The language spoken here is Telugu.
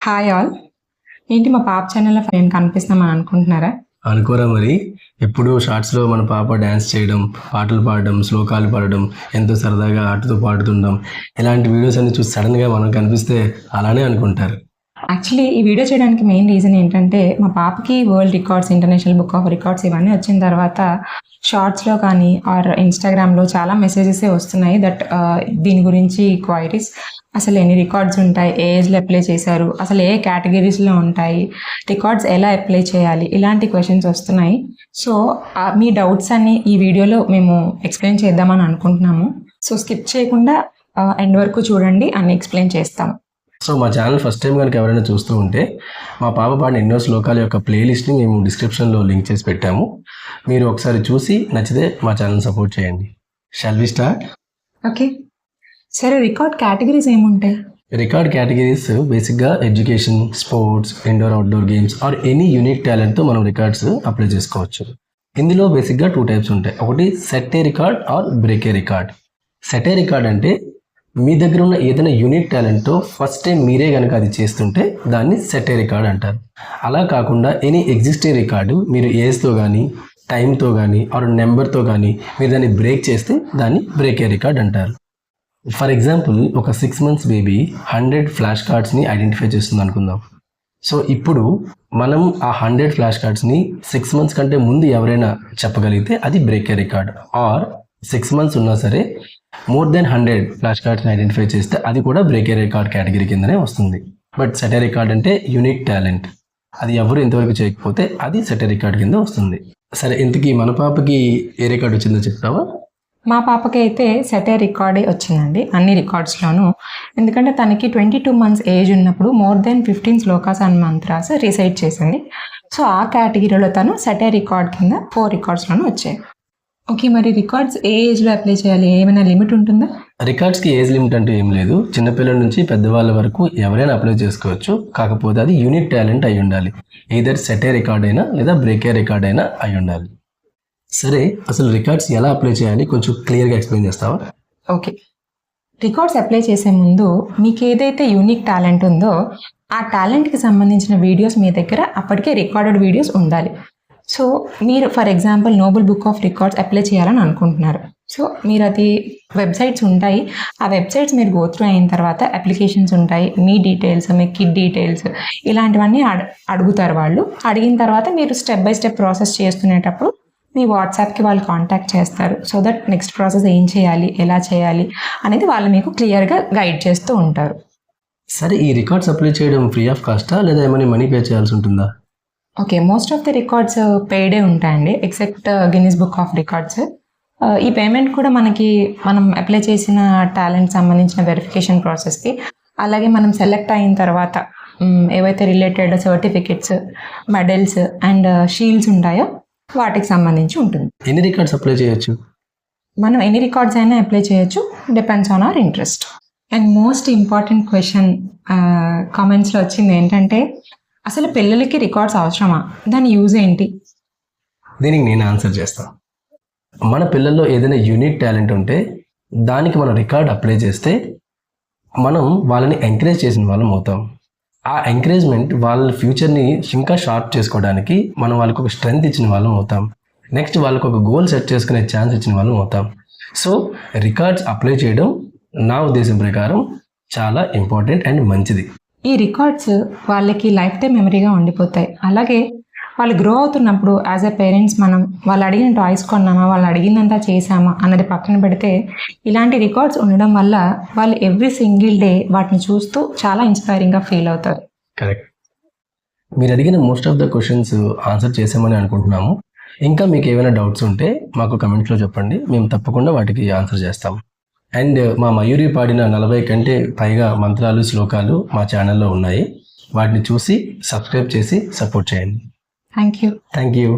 Hi all. ఏంటి మా పాప ఛానల్లో నేను కనిపిస్తామని అనుకుంటున్నారా? అనుకోరా మరి. ఎప్పుడు షార్ట్స్లో మన పాప డ్యాన్స్ చేయడం, పాటలు పాడడం, శ్లోకాలు పాడడం, ఎంతో సరదాగా ఆటతో పాడుతుండడం, ఇలాంటి వీడియోస్ అన్ని చూసి సడన్గా మనం కనిపిస్తే అలానే అనుకుంటారు. యాక్చువల్లీ ఈ వీడియో చేయడానికి మెయిన్ రీజన్ ఏంటంటే మా పాపకి world records, international book of records ఇవన్నీ వచ్చిన తర్వాత షార్ట్స్లో కానీ ఆర్ ఇన్స్టాగ్రామ్లో చాలా మెసేజెస్ వస్తున్నాయి దట్ దీని గురించి క్వైరీస్. అసలు ఎన్ని రికార్డ్స్ ఉంటాయి, ఏ ఏజ్లో అప్లై చేశారు, అసలు ఏ కేటగిరీస్లో ఉంటాయి, రికార్డ్స్ ఎలా అప్లై చేయాలి, ఇలాంటి క్వశ్చన్స్ వస్తున్నాయి. సో మీ డౌట్స్ అన్ని ఈ వీడియోలో మేము ఎక్స్ప్లెయిన్ చేద్దామని అనుకుంటున్నాము. సో స్కిప్ చేయకుండా ఎండ్ వరకు చూడండి, అన్ని ఎక్స్ప్లెయిన్ చేస్తాము. సో మా ఛానల్ ఫస్ట్ టైం కనుక ఎవరైనా చూస్తూ ఉంటే మా పాప పాడిన ఎన్నో శ్లోకాల యొక్క ప్లేలిస్ట్ని మేము డిస్క్రిప్షన్లో లింక్ చేసి పెట్టాము. మీరు ఒకసారి చూసి నచ్చితే మా ఛానల్ సపోర్ట్ చేయండి. Shall we start? ఓకే సరే, రికార్డ్ కేటగిరీస్ ఏముంటాయి? రికార్డ్ కేటగిరీస్ బేసిక్గా education, sports, indoor outdoor games or any unique టాలెంట్తో మనం రికార్డ్స్ అప్లై చేసుకోవచ్చు. ఇందులో బేసిక్గా 2 టైప్స్ ఉంటాయి. ఒకటి set a record or break a record. Set a record అంటే మీ దగ్గర ఉన్న ఏదైనా యూనిక్ టాలెంట్తో ఫస్ట్ టైం మీరే కనుక అది చేస్తుంటే దాన్ని సెట్ ఏ రికార్డ్ అంటారు. అలా కాకుండా ఎనీ ఎగ్జిస్టింగ్ రికార్డు మీరు ఏజ్తో కానీ, టైంతో కానీ ఆర్ నెంబర్తో కానీ మీరు దాన్ని బ్రేక్ చేస్తే దాన్ని బ్రేక్ ఏ రికార్డ్ అంటారు. ఫర్ ఎగ్జాంపుల్, ఒక 6 months బేబీ 100 ఫ్లాష్ కార్డ్స్ని ఐడెంటిఫై చేస్తుంది అనుకుందాం. సో ఇప్పుడు మనం ఆ 100 ఫ్లాష్ కార్డ్స్ని 6 months కంటే ముందు ఎవరైనా చెప్పగలిగితే అది break a record. Or 6 months ఉన్నా సరే మోర్ దెన్ 100 ఫ్లాష్ కార్డ్స్ని ఐడెంటిఫై చేస్తే అది కూడా బ్రేక్ ఏ రికార్డ్ కేటగిరీ కిందనే వస్తుంది. బట్ సెట్ ఏ రికార్డ్ అంటే యూనిక్ టాలెంట్, అది ఎవరు ఇంతవరకు చేయకపోతే అది సెట్ ఏ రికార్డ్ కింద వస్తుంది. సరే, ఇంతకీ మన పాపకి ఏ రికార్డ్ వచ్చిందో చెప్తావా? మా పాపకి అయితే సెట్ ఏ రికార్డే వచ్చిందండి అన్ని రికార్డ్స్లోనూ. ఎందుకంటే తనకి 22 months ఏజ్ ఉన్నప్పుడు more than 15 shlokas and mantras recite చేసింది. సో ఆ కేటగిరీలో తను సెట్ ఏ రికార్డ్ కింద 4 రికార్డ్స్లోనూ వచ్చాయి. ఓకే, మరి రికార్డ్స్ ఏ ఏజ్లో అప్లై చేయాలి, ఏమైనా లిమిట్ ఉంటుందా? రికార్డ్స్కి ఏజ్ లిమిట్ అంటూ ఏం లేదు. చిన్నపిల్లల నుంచి పెద్దవాళ్ళ వరకు ఎవరైనా అప్లై చేసుకోవచ్చు. కాకపోతే అది యూనిక్ టాలెంట్ అయి ఉండాలి. ఈదర్ సెట్ ఏ రికార్డ్ అయినా లేదా బ్రేక్ ఏ రికార్డ్ అయినా అయి ఉండాలి. సరే, అసలు రికార్డ్స్ ఎలా అప్లై చేయాలి కొంచెం క్లియర్గా ఎక్స్ప్లెయిన్ చేస్తావా? ఓకే, రికార్డ్స్ అప్లై చేసే ముందు మీకు ఏదైతే యూనిక్ టాలెంట్ ఉందో ఆ టాలెంట్కి సంబంధించిన వీడియోస్ మీ దగ్గర అప్పటికే రికార్డెడ్ వీడియోస్ ఉండాలి. సో మీరు for example Nobel book of records apply చేయాలని అనుకుంటున్నారు. సో మీరు అది వెబ్సైట్స్ ఉంటాయి, ఆ వెబ్సైట్స్ మీరు గో త్రూ అయిన తర్వాత అప్లికేషన్స్ ఉంటాయి, మీ డీటెయిల్స్, మీ కిడ్ డీటెయిల్స్ ఇలాంటివన్నీ అడుగుతారు వాళ్ళు. అడిగిన తర్వాత మీరు స్టెప్ బై స్టెప్ ప్రాసెస్ చేస్తునేటప్పుడు మీ వాట్సాప్కి వాళ్ళు కాంటాక్ట్ చేస్తారు. సో దట్ నెక్స్ట్ ప్రాసెస్ ఏం చేయాలి, ఎలా చేయాలి అనేది వాళ్ళు మీకు క్లియర్గా గైడ్ చేస్తూ ఉంటారు. సరే, ఈ రికార్డ్స్ అప్లై చేయడం ఫ్రీ ఆఫ్ కాస్టా లేదా ఏమైనా మనీ పే చేయాల్సి ఉంటుందా? Okay, most of the records పెయిడే ఉంటాయండి except Guinness book of records. ఈ పేమెంట్ కూడా మనం అప్లై చేసిన టాలెంట్ సంబంధించిన వెరిఫికేషన్ ప్రాసెస్కి, అలాగే మనం సెలెక్ట్ అయిన తర్వాత ఏవైతే related certificates, medals and shields ఉంటాయో వాటికి సంబంధించి ఉంటుంది. ఎన్ని రికార్డ్స్ అప్లై చేయొచ్చు? మనం ఎన్ని రికార్డ్స్ అయినా అప్లై చేయొచ్చు, depends on our interest. And most important question కామెంట్స్లో వచ్చింది ఏంటంటే, అసలు పిల్లలకి రికార్డ్స్ అవసరమా, దాని యూజ్ ఏంటి? దీనికి నేను ఆన్సర్ చేస్తాను. మన పిల్లల్లో ఏదైనా యూనిక్ టాలెంట్ ఉంటే దానికి మనం రికార్డ్ అప్లై చేస్తే మనం వాళ్ళని ఎంకరేజ్ చేసిన వాళ్ళం అవుతాం. ఆ ఎంకరేజ్మెంట్ వాళ్ళ ఫ్యూచర్ని ఇంకా షార్ప్ చేసుకోవడానికి మనం వాళ్ళకి ఒక స్ట్రెంగ్త్ ఇచ్చిన వాళ్ళం అవుతాం. నెక్స్ట్ వాళ్ళకి ఒక గోల్ సెట్ చేసుకునే ఛాన్స్ ఇచ్చిన వాళ్ళం అవుతాం. సో రికార్డ్స్ అప్లై చేయడం నా ఉద్దేశం ప్రకారం చాలా ఇంపార్టెంట్ అండ్ మంచిది. ఈ రికార్డ్స్ వాళ్ళకి లైఫ్ టైం మెమరీగా ఉండిపోతాయి. అలాగే వాళ్ళు గ్రో అవుతున్నప్పుడు యాజ్ ఎ పేరెంట్స్ మనం వాళ్ళు అడిగిన టాయ్స్ కొన్నామా, వాళ్ళు అడిగిందంతా చేసామా అన్నది పక్కన పెడితే ఇలాంటి రికార్డ్స్ ఉండడం వల్ల వాళ్ళు ఎవ్రీ సింగిల్ డే వాటిని చూస్తూ చాలా ఇన్స్పైరింగ్గా ఫీల్ అవుతారు. కరెక్ట్. మీరు అడిగిన most of the questions answer చేసామని అనుకుంటున్నాము. ఇంకా మీకు ఏమైనా డౌట్స్ ఉంటే మాకు కమెంట్స్లో చెప్పండి, మేము తప్పకుండా వాటికి ఆన్సర్ చేస్తాం. అండ్ మా మయూరి పాడిన 40 కంటే పైగా మంత్రాలు, శ్లోకాలు మా ఛానల్లో ఉన్నాయి. వాటిని చూసి సబ్స్క్రైబ్ చేసి సపోర్ట్ చేయండి. Thank you.